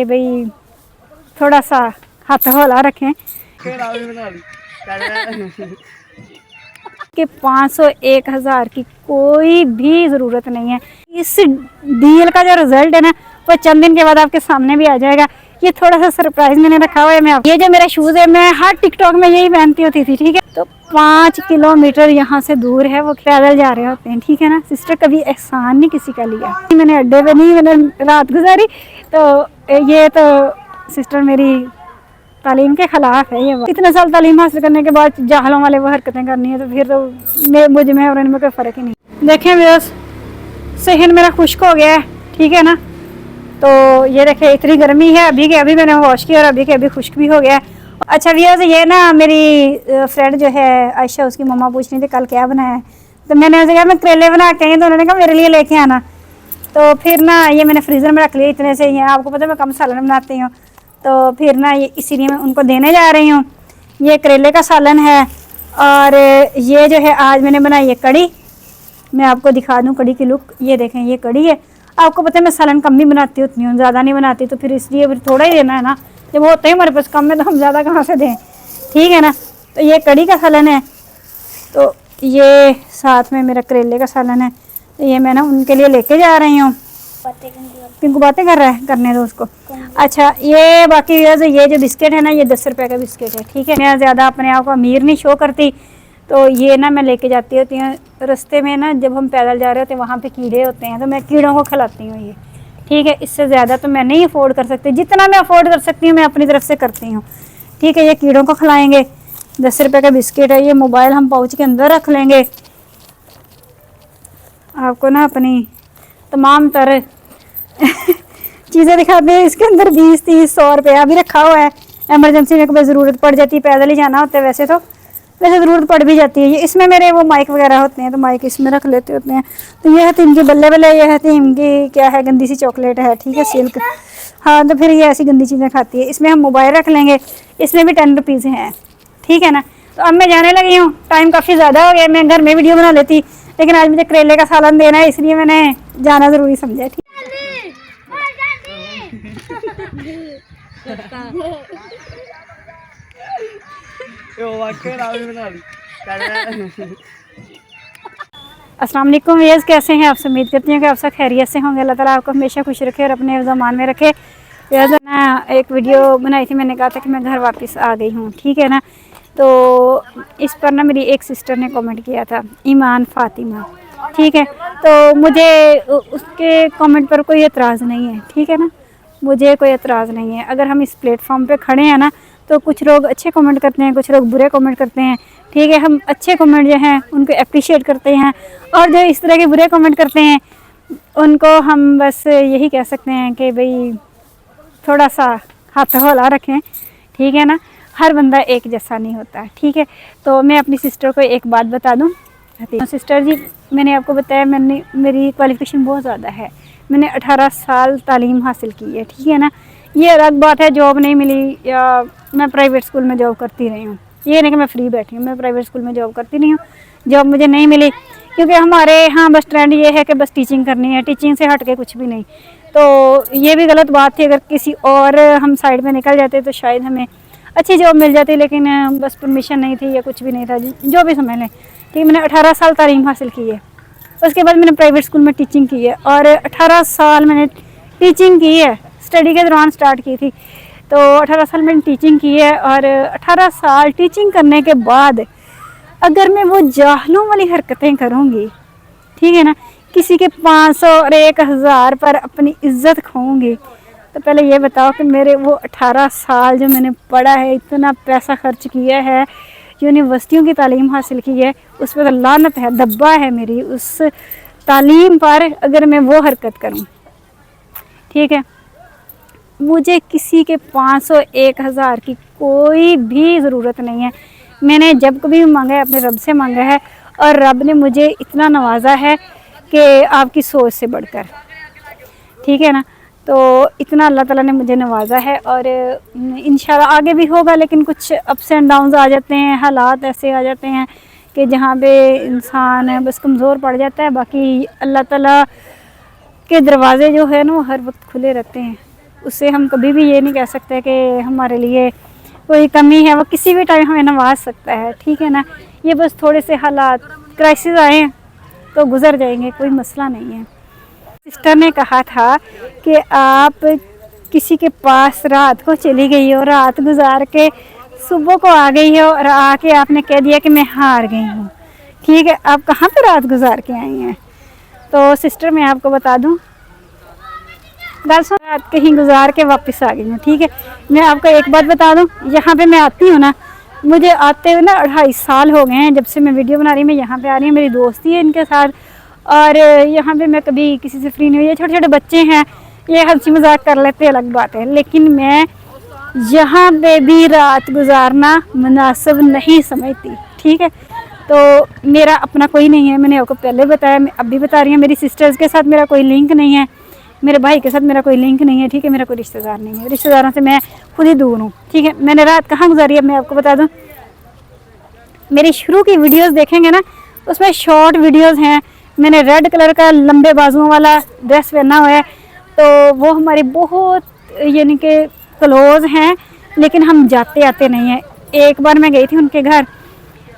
भाई थोड़ा सा हाथ हौला रखें कि 500 1000 की कोई भी ज़रूरत नहीं है। इस डील का जो रिजल्ट है ना वो चंद दिन के बाद आपके सामने भी आ जाएगा। ये थोड़ा सा सरप्राइज मैंने रखा हुआ है। मैं ये जो मेरा शूज़ है मैं हर टिकटॉक में यही पहनती होती थी, ठीक है। तो 5 किलोमीटर यहाँ से दूर है, वो पैदल जा रहे होते हैं, ठीक है ना। सिस्टर कभी एहसान नहीं किसी का लिया, मैंने अड्डे पे नहीं मैंने रात गुजारी। तो ये तो सिस्टर मेरी तालीम के ख़िलाफ़ है। ये इतने साल तालीम हासिल करने के बाद जाहलों वाले वो हरकतें करनी है तो फिर तो मुझ में और इनमें कोई फ़र्क ही नहीं। देखें व्यूअर्स, सहन मेरा खुश्क हो गया है, ठीक है ना। तो ये देखें इतनी गर्मी है, अभी के अभी मैंने वॉश किया और अभी के अभी खुश्क भी हो गया है। अच्छा व्यूअर्स, ये ना मेरी फ्रेंड जो है आयशा, उसकी मम्मा पूछ रही थी कल क्या बनाया है। तो मैंने उनसे कहा मैं करेले बना के आई, तो उन्होंने कहा मेरे लिए लेके आना। तो फिर ना ये मैंने फ्रीज़र में रख लिया, इतने से ही है, आपको पता है मैं कम सालन बनाती हूँ। तो फिर ना ये इसीलिए मैं उनको देने जा रही हूँ। ये करेले का सालन है और ये जो है आज मैंने बनाई है कड़ी। मैं आपको दिखा दूँ कड़ी की लुक, ये देखें ये कड़ी है। आपको पता है मैं सालन कम ही बनाती होती हूँ, ज़्यादा नहीं बनाती, तो फिर इसलिए फिर थोड़ा ही देना है ना, जब होता है हमारे पास कम में तो हम ज़्यादा कहाँ से दें, ठीक है ना। तो ये कड़ी का सालन है, तो ये साथ में मेरा करेले का सालन है। तो ये मैं ना उनके लिए लेके जा रही हूँ। पिंकू बातें कर रहा है, करने दो उसको। अच्छा ये बाकी ये जो बिस्किट है ना ये 10 रुपए का बिस्किट है, ठीक है। मैं ज़्यादा अपने आप को अमीर नहीं शो करती, तो ये ना मैं लेके जाती होती हूँ। रास्ते में ना जब हम पैदल जा रहे होते हैं वहाँ पे कीड़े होते हैं, तो मैं कीड़ों को खिलाती हूँ ये, ठीक है। इससे ज़्यादा तो मैं नहीं अफोर्ड कर सकती, जितना मैं अफोर्ड कर सकती हूँ मैं अपनी तरफ से करती हूँ, ठीक है। ये कीड़ों को खिलाएँगे, 10 रुपये का बिस्किट है। ये मोबाइल हम पाउच के अंदर रख लेंगे। आपको ना अपनी तमाम तरह चीज़ें दिखाते हैं। इसके अंदर 20 30 100 रुपया भी रखा हुआ है, एमरजेंसी में कभी ज़रूरत पड़ जाती है, पैदल ही जाना होता है वैसे ज़रूरत पड़ भी जाती है। ये इसमें मेरे वो माइक वगैरह होते हैं, तो माइक इसमें रख लेते होते हैं। तो ये हतीम की बल्ले बल्ले, ये हतीम की क्या है गंदी सी चॉकलेट है, ठीक है, सिल्क। हाँ तो फिर ये ऐसी गंदी चीज़ें खाती है। इसमें हम मोबाइल रख लेंगे, इसमें भी 10 रुपीज़ हैं, ठीक है ना। तो अब मैं जाने लगी हूँ, टाइम काफ़ी ज़्यादा हो गया। मैं घर में वीडियो बना लेती, लेकिन आज मुझे करेले का सालन देना है, इसलिए मैंने जाना ज़रूरी समझा, ठीक। अस्सलाम वालेकुम व्यूअर्स, कैसे हैं आप? उम्मीद करती हूँ कि आप सब खैरियत से होंगे। अल्लाह ताला आपको हमेशा खुश रखे और अपने ज़मान में रखे। व्यूअर्स ना एक वीडियो बनाई थी, मैंने कहा था कि मैं घर वापस आ गई हूँ, ठीक है ना। तो इस पर ना मेरी एक सिस्टर ने कमेंट किया था, ईमान फ़ातिमा, ठीक है। तो मुझे उसके कमेंट पर कोई एतराज़ नहीं है, ठीक है ना, मुझे कोई एतराज़ नहीं है। अगर हम इस प्लेटफॉर्म पे खड़े हैं ना, तो कुछ लोग अच्छे कमेंट करते हैं, कुछ लोग बुरे कमेंट करते हैं, ठीक है। हम अच्छे कमेंट जो हैं उनको अप्रिशिएट करते हैं, और जो इस तरह के बुरे कमेंट करते हैं उनको हम बस यही कह सकते हैं कि भाई थोड़ा सा हाथ हौला रखें, ठीक है ना। हर बंदा एक जैसा नहीं होता, ठीक है। तो मैं अपनी सिस्टर को एक बात बता दूं, सिस्टर जी मैंने आपको बताया मेरी क्वालिफ़िकेशन बहुत ज़्यादा है, मैंने 18 साल तालीम हासिल की है, ठीक है ना। ये अलग बात है जॉब नहीं मिली या मैं प्राइवेट स्कूल में जॉब करती रही हूँ, ये नहीं कि मैं फ्री बैठी हूँ, मैं प्राइवेट स्कूल में जॉब करती नहीं हूँ। जॉब मुझे नहीं मिली क्योंकि हमारे यहाँ बस ट्रेंड ये है कि बस टीचिंग करनी है, टीचिंग से हट के कुछ भी नहीं। तो ये भी गलत बात थी, अगर किसी और हम साइड में निकल जाते तो शायद हमें अच्छी जॉब मिल जाती, लेकिन बस परमिशन नहीं थी या कुछ भी नहीं था, जो भी समझ लें, ठीक है। मैंने 18 साल तालीम हासिल की है, उसके बाद मैंने प्राइवेट स्कूल में टीचिंग की है, और 18 साल मैंने टीचिंग की है, स्टडी के दौरान स्टार्ट की थी। तो 18 साल मैंने टीचिंग की है, और 18 साल टीचिंग करने के बाद अगर मैं वो जाहलों वाली हरकतें करूँगी, ठीक है ना, किसी के 500 और 1000 पर अपनी इज्जत खोऊंगी, तो पहले ये बताओ कि मेरे वो 18 साल जो मैंने पढ़ा है, इतना पैसा खर्च किया है, यूनिवर्सिटियों की तालीम हासिल की है, उस पर लानत है, दब्बा है मेरी उस तालीम पर अगर मैं वो हरकत करूं, ठीक है। मुझे किसी के 500 1000 की कोई भी ज़रूरत नहीं है। मैंने जब कभी मांगा है अपने रब से मांगा है, और रब ने मुझे इतना नवाजा है कि आपकी सोच से बढ़कर, ठीक है ना। तो इतना अल्लाह ताला ने मुझे नवाजा है, और इंशाल्लाह आगे भी होगा, लेकिन कुछ अप्स एंड डाउन्स आ जाते हैं, हालात ऐसे आ जाते हैं कि जहाँ पे इंसान बस कमज़ोर पड़ जाता है। बाकी अल्लाह ताला के दरवाज़े जो है ना वो हर वक्त खुले रहते हैं, उससे हम कभी भी ये नहीं कह सकते कि हमारे लिए कोई कमी है, वो किसी भी टाइम हमें नवाज सकता है, ठीक है ना। ये बस थोड़े से हालात क्राइसिस आए तो गुजर जाएंगे, कोई मसला नहीं है। सिस्टर ने कहा था कि आप किसी के पास रात को चली गई हो, रात गुजार के सुबह को आ गई हो और आके आपने कह दिया कि मैं हार गई हूँ, ठीक है। आप कहाँ पे रात गुजार के आई हैं? तो सिस्टर मैं आपको बता दूँ, रात कहीं गुजार के वापस आ गई हूँ, ठीक है। मैं आपको एक बात बता दूँ, यहाँ पे मैं आती हूँ ना, मुझे आते हुए ना 2.5 साल हो गए हैं जब से मैं वीडियो बना रही हूँ। मैं यहाँ पे आ रही हूँ, मेरी दोस्ती है इनके साथ, और यहाँ पे मैं कभी किसी से फ्री नहीं हुई। ये छोटे छोटे बच्चे हैं, ये हंसी मजाक कर लेते हैं, अलग बात है, लेकिन मैं यहाँ पे भी रात गुजारना मुनासिब नहीं समझती, ठीक है। तो मेरा अपना कोई नहीं है, मैंने आपको पहले बताया, मैं अब भी बता रही हूँ। मेरी सिस्टर्स के साथ मेरा कोई लिंक नहीं है, मेरे भाई के साथ मेरा कोई लिंक नहीं है, ठीक है। मेरा कोई रिश्तेदार नहीं है, रिश्तेदारों से मैं खुद ही दूर हूँ, ठीक है। मैंने रात कहाँ गुजारी है मैं आपको बता दूँ। मेरी शुरू की वीडियोस देखेंगे ना, उसमें शॉर्ट वीडियोस हैं। मैंने रेड कलर का लंबे बाजुओं वाला ड्रेस पहना हुआ है, तो वो हमारे बहुत यानी कि क्लोज हैं, लेकिन हम जाते आते नहीं हैं। एक बार मैं गई थी उनके घर,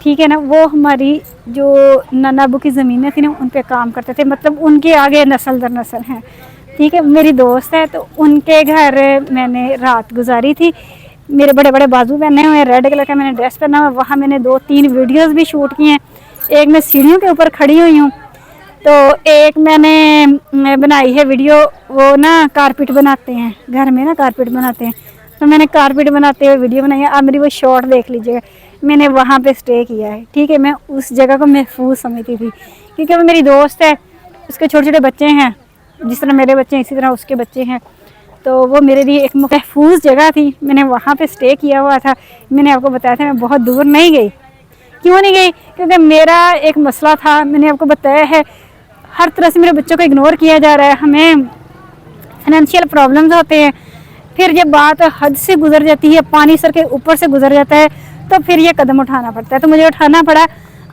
ठीक है ना, वो हमारी जो नाना अबू की ज़मीनें थी ना, उन पे काम करते थे, मतलब उनके आगे नस्ल दर नस्ल हैं, ठीक है। मेरी दोस्त है, तो उनके घर मैंने रात गुजारी थी। मेरे बड़े बड़े बाजू पहने हुए हैं, रेड कलर का मैंने ड्रेस पहना हुआ है। वहाँ मैंने 2-3 वीडियोस भी शूट किए हैं। एक मैं सीढ़ियों के ऊपर खड़ी हुई हूँ, तो एक मैंने बनाई है वीडियो, वो ना कारपेट बनाते हैं घर में, ना कारपेट बनाते हैं, तो मैंने कारपेट बनाते हुए वीडियो बनाई है। आप मेरी वो शॉर्ट देख लीजिएगा, मैंने वहाँ पे स्टे किया है, ठीक है। मैं उस जगह को महफूज समझती थी, क्योंकि वो मेरी दोस्त है, उसके छोटे छोटे बच्चे हैं, जिस तरह मेरे बच्चे हैं इसी तरह उसके बच्चे हैं, तो वो मेरे लिए एक महफूज जगह थी। मैंने वहाँ पे स्टे किया हुआ था। मैंने आपको बताया था मैं बहुत दूर नहीं गई। क्यों नहीं गई? क्योंकि मेरा एक मसला था, मैंने आपको बताया है, हर तरह से मेरे बच्चों को इग्नोर किया जा रहा है, हमें फाइनेंशियल प्रॉब्लम्स होते हैं। फिर जब बात हद से गुजर जाती है, पानी सर के ऊपर से गुजर जाता है, तो फिर ये कदम उठाना पड़ता है। तो मुझे उठाना पड़ा,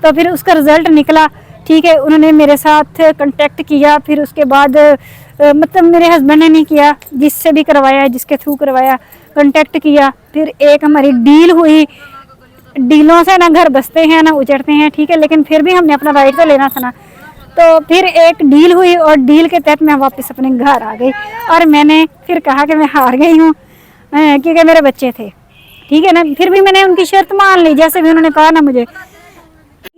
तो फिर उसका रिज़ल्ट निकला, ठीक है। उन्होंने मेरे साथ कांटेक्ट किया, फिर उसके बाद मतलब मेरे हस्बैंड ने नहीं किया, जिससे भी करवाया, जिसके थ्रू करवाया, कांटेक्ट किया। फिर एक हमारी डील हुई। डीलों से ना घर बसते हैं ना उजड़ते हैं, ठीक है, लेकिन फिर भी हमने अपना राइट तो लेना था ना। तो फिर एक डील हुई और डील के तहत मैं वापस अपने घर आ गई, और मैंने फिर कहा कि मैं हार गई हूँ, क्योंकि मेरे बच्चे थे, ठीक है ना। फिर भी मैंने उनकी शर्त मान ली, जैसे भी उन्होंने कहा ना मुझे।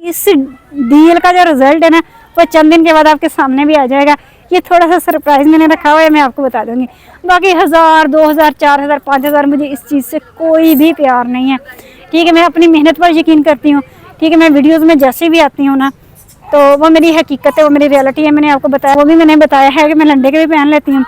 इस डील का जो रिजल्ट है ना, वो चंद दिन के बाद आपके सामने भी आ जाएगा। ये थोड़ा सा सरप्राइज मैंने रखा हुआ है, मैं आपको बता दूंगी। बाकी 1000, 2000, 4000, 5000 मुझे इस चीज़ से कोई भी प्यार नहीं है, ठीक है। मैं अपनी मेहनत पर यकीन करती हूँ, ठीक है। मैं वीडियोस में जैसे भी आती हूँ ना, तो वो मेरी हकीकत है, वो मेरी रियलिटी है। मैंने आपको बताया, वो भी मैंने बताया है कि मैं लंडे के भी पहन लेती हूँ।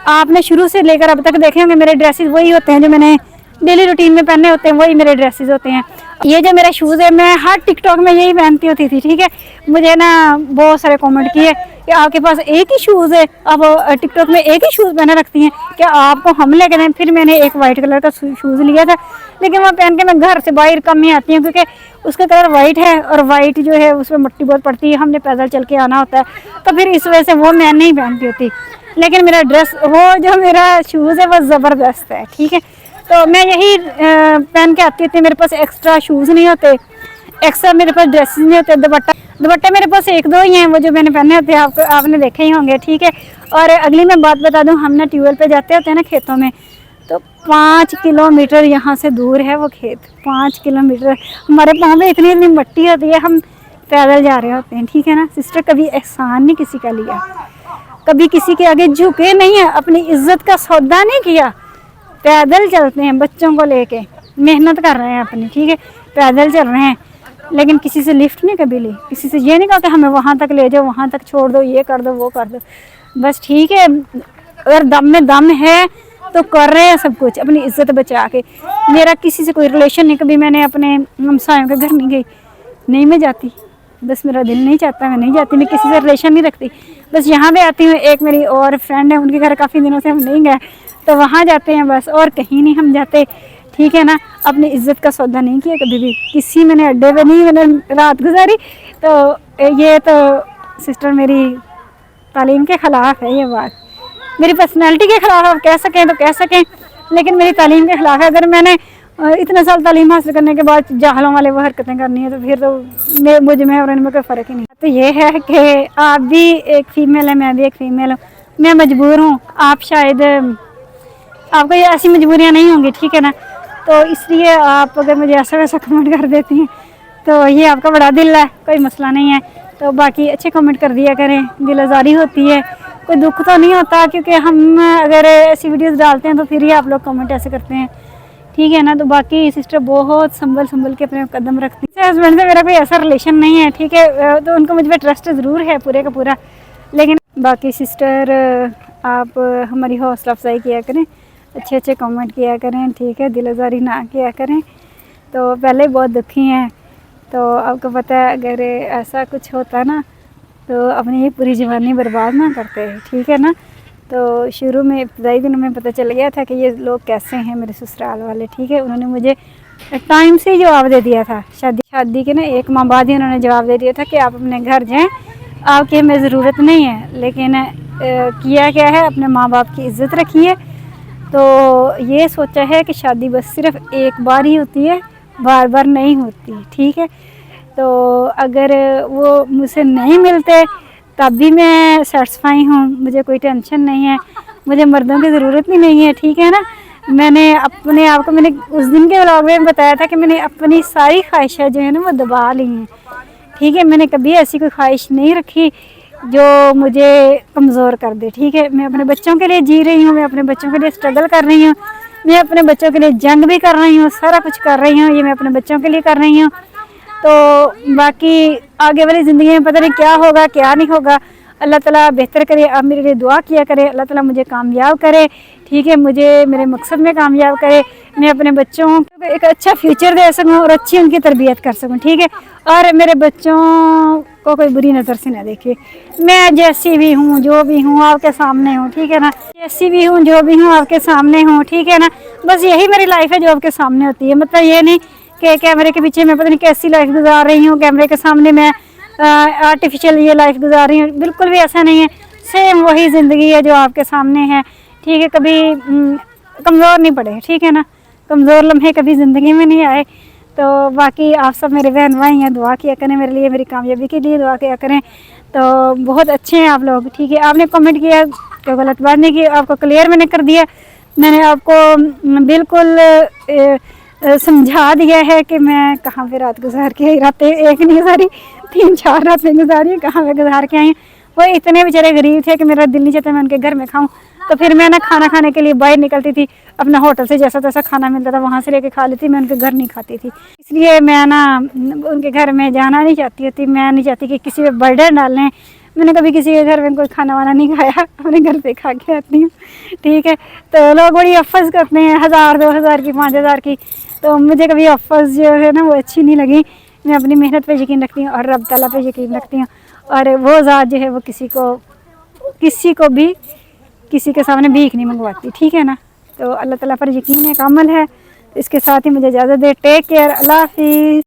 आपने शुरू से लेकर अब तक देखे होंगे, मेरे ड्रेसेस वही होते हैं जो मैंने डेली रूटीन में पहने होते हैं, वही मेरे ड्रेसेस होते हैं। ये जो मेरा शूज़ है, मैं हर टिकटॉक में यही पहनती होती थी, ठीक है। मुझे ना बहुत सारे कमेंट किए कि आपके पास एक ही शूज़ है, आप टिकटॉक में एक ही शूज़ पहने रखती हैं, क्या आपको हम लेके दें? फिर मैंने एक वाइट कलर का शूज़ लिया था, लेकिन वो पहन के मैं घर से बाहर कम ही आती हूँ, क्योंकि उसका कलर वाइट है, और वाइट जो है उसमें मिट्टी बहुत पड़ती है, हमने पैदल चल के आना होता है, तो फिर इस वजह से वो मैं नहीं पहनती होती। लेकिन मेरा ड्रेस, वो जो मेरा शूज़ है, वो ज़बरदस्त है, ठीक है। तो मैं यही पहन के आती थी, मेरे पास एक्स्ट्रा शूज़ नहीं होते, एक्स्ट्रा मेरे पास ड्रेसेस नहीं होते। दुपट्टे मेरे पास 1-2 ही हैं, वो जो मैंने पहने होते हैं, आपने देखे ही होंगे, ठीक है। और अगली मैं बात बता दूं, हम ना ट्यूबवेल पे जाते होते हैं ना खेतों में, तो 5 किलोमीटर यहाँ से दूर है वो खेत, 5 किलोमीटर। हमारे पाँव में इतनी इतनी मिट्टी होती है, हम पैदल जा रहे होते हैं, ठीक है ना। सिस्टर, कभी एहसान नहीं किसी का लिया, कभी किसी के आगे झुके नहीं है, अपनी इज्जत का सौदा नहीं किया। पैदल चलते हैं, बच्चों को लेके मेहनत कर रहे हैं अपनी, ठीक है, पैदल चल रहे हैं, लेकिन किसी से लिफ्ट नहीं कभी ली, किसी से ये नहीं कहा कि हमें वहाँ तक ले जाओ, वहाँ तक छोड़ दो, ये कर दो, वो कर दो, बस, ठीक है। अगर दम में दम है तो कर रहे हैं सब कुछ अपनी इज्जत बचा के। मेरा किसी से कोई रिलेशन नहीं, कभी मैंने अपने हमसायों के घर नहीं गई, नहीं मैं जाती, बस मेरा दिल नहीं चाहता, मैं नहीं जाती, मैं किसी से रिलेशन नहीं रखती, बस यहाँ पे आती हूँ। एक मेरी और फ्रेंड है, उनके घर काफ़ी दिनों से हम नहीं गए, तो वहाँ जाते हैं बस, और कहीं नहीं हम जाते, ठीक है ना। अपनी इज्जत का सौदा नहीं किया कभी भी, किसी मैंने अड्डे पे नहीं मैंने रात गुजारी। तो ये तो सिस्टर मेरी तालीम के ख़िलाफ़ है ये बात, मेरी पर्सनैलिटी के ख़िलाफ़ आप कह सकें तो कह सकें, लेकिन मेरी तालीम के ख़िलाफ़ है। अगर मैंने इतने साल तालीम हासिल करने के बाद जाहलों वाले वो हरकतें करनी है तो फिर तो मुझ में और इनमें कोई फ़र्क ही नहीं। तो ये है कि आप भी एक फ़ीमेल है, मैं भी एक फ़ीमेल हूँ, मैं मजबूर हूँ, आप शायद आपको ये ऐसी मजबूरियाँ नहीं होंगी, ठीक है ना। तो इसलिए आप अगर मुझे ऐसा वैसा कमेंट कर देती हैं तो ये आपका बड़ा दिल है, कोई मसला नहीं है। तो बाकी अच्छे कमेंट कर दिया करें, दिल आज़ारी होती है, कोई दुख तो नहीं होता, क्योंकि हम अगर ऐसी वीडियोस डालते हैं तो फिर ही आप लोग कमेंट ऐसे करते हैं, ठीक है ना। तो बाकी सिस्टर बहुत संभल के अपने कदम रखती है। हस्बैंड से मेरा कोई ऐसा रिलेशन नहीं है, ठीक है, तो उनको मुझ पर ट्रस्ट ज़रूर है पूरे का पूरा। लेकिन बाकी सिस्टर आप हमारी हौसला अफजाई किया करें, अच्छे अच्छे कमेंट किया करें, ठीक है, दिल आज़ारी ना किया करें। तो पहले बहुत दुखी हैं, तो आपको पता है अगर ऐसा कुछ होता ना तो अपनी ये पूरी जवानी बर्बाद ना करते, ठीक है ना। तो शुरू में इब्तदाई दिनों में पता चल गया था कि ये लोग कैसे हैं मेरे ससुराल वाले, ठीक है। उन्होंने मुझे टाइम से ही जवाब दे दिया था, शादी के ना 1 माह बाद ही उन्होंने जवाब दे दिया था कि आप अपने घर जाएं, आपकी हमें ज़रूरत नहीं है। लेकिन किया क्या है, अपने माँ बाप की इज़्ज़त रखी है। तो ये सोचा है कि शादी बस सिर्फ एक बार ही होती है, बार बार नहीं होती, ठीक है। तो अगर वो मुझसे नहीं मिलते तब भी मैं सेटिस्फाई हूँ, मुझे कोई टेंशन नहीं है, मुझे मर्दों की ज़रूरत भी नहीं है, ठीक है ना। मैंने अपने आप को, मैंने उस दिन के व्लॉग में बताया था कि मैंने अपनी सारी ख्वाहिशें जो है ना वो दबा ली हैं, ठीक है। मैंने कभी ऐसी कोई ख्वाहिश नहीं रखी जो मुझे कमज़ोर कर दे, ठीक है। मैं अपने बच्चों के लिए जी रही हूँ, मैं अपने बच्चों के लिए स्ट्रगल कर रही हूँ, मैं अपने बच्चों के लिए जंग भी कर रही हूँ, सारा कुछ कर रही हूँ, ये मैं अपने बच्चों के लिए कर रही हूँ। तो बाकी आगे वाली ज़िंदगी में पता नहीं क्या होगा क्या नहीं होगा, अल्लाह ताला बेहतर करे। आप मेरे लिए दुआ किया करें, अल्लाह ताला मुझे कामयाब करे, ठीक है, मुझे मेरे मकसद में कामयाब करे, मैं अपने बच्चों को एक अच्छा फ्यूचर दे सकूं और अच्छी उनकी तरबियत कर सकूं, ठीक है। और मेरे बच्चों को कोई बुरी नज़र से ना देखे, मैं जैसी भी हूँ जो भी हूँ आपके सामने हूँ, ठीक है ना, जैसी भी हूँ जो भी हूँ आपके सामने हूँ, ठीक है ना। बस यही मेरी लाइफ है जो आपके सामने होती है, मतलब ये नहीं कि कैमरे के पीछे मैं पता नहीं कैसी लाइफ गुजार रही हूँ, कैमरे के सामने मैं आर्टिफिशियल ये लाइफ गुजार रही हूँ, बिल्कुल भी ऐसा नहीं है। सेम वही ज़िंदगी है जो आपके सामने है, ठीक है। कभी कमज़ोर नहीं पड़े, ठीक है ना, कमज़ोर लम्हे कभी ज़िंदगी में नहीं आए। तो बाकी आप सब मेरे बहन भाई हैं, दुआ किया करें मेरे लिए, मेरी कामयाबी के लिए दुआ किया करें। तो बहुत अच्छे हैं आप लोग, ठीक है। आपने कमेंट किया, कोई गलत बात नहीं की, आपको क्लियर मैंने कर दिया, मैंने आपको बिल्कुल समझा दिया है कि मैं कहाँ पे रात गुजार के आई, रातें एक नहीं गुजारी, 3-4 रातें गुजारी, कहाँ पे गुजार के आई। वो इतने बेचारे गरीब थे कि मेरा दिल नहीं चाहता मैं उनके घर में खाऊं, तो फिर मैं ना खाना खाने के लिए बाहर निकलती थी, अपना होटल से जैसा तैसा खाना मिलता था वहाँ से लेके खा लेती, मैं उनके घर नहीं खाती थी। इसलिए मैं ना उनके घर में जाना नहीं चाहती थी, मैं नहीं चाहती कि किसी पे बर्डन डालें। मैंने कभी किसी के घर में कोई खाना वाना नहीं खाया, अपने घर पे खा के आती हूँ, ठीक है। तो लोग बड़ी अफज़ करते हैं 1000-2000 की, 5000 की, तो मुझे कभी अफज़ जो है ना वो अच्छी नहीं लगी। मैं अपनी मेहनत पे यकीन रखती हूँ और रब ताला पे यकीन रखती हूँ, और वो ज़ात जो है वो किसी को भी किसी के सामने भीख नहीं मंगवाती, ठीक है ना। तो अल्लाह ताला पर यकीन एक अमल है। इसके साथ ही मुझे इजाज़त दे, टेक केयर, अल्लाह हाफिज़।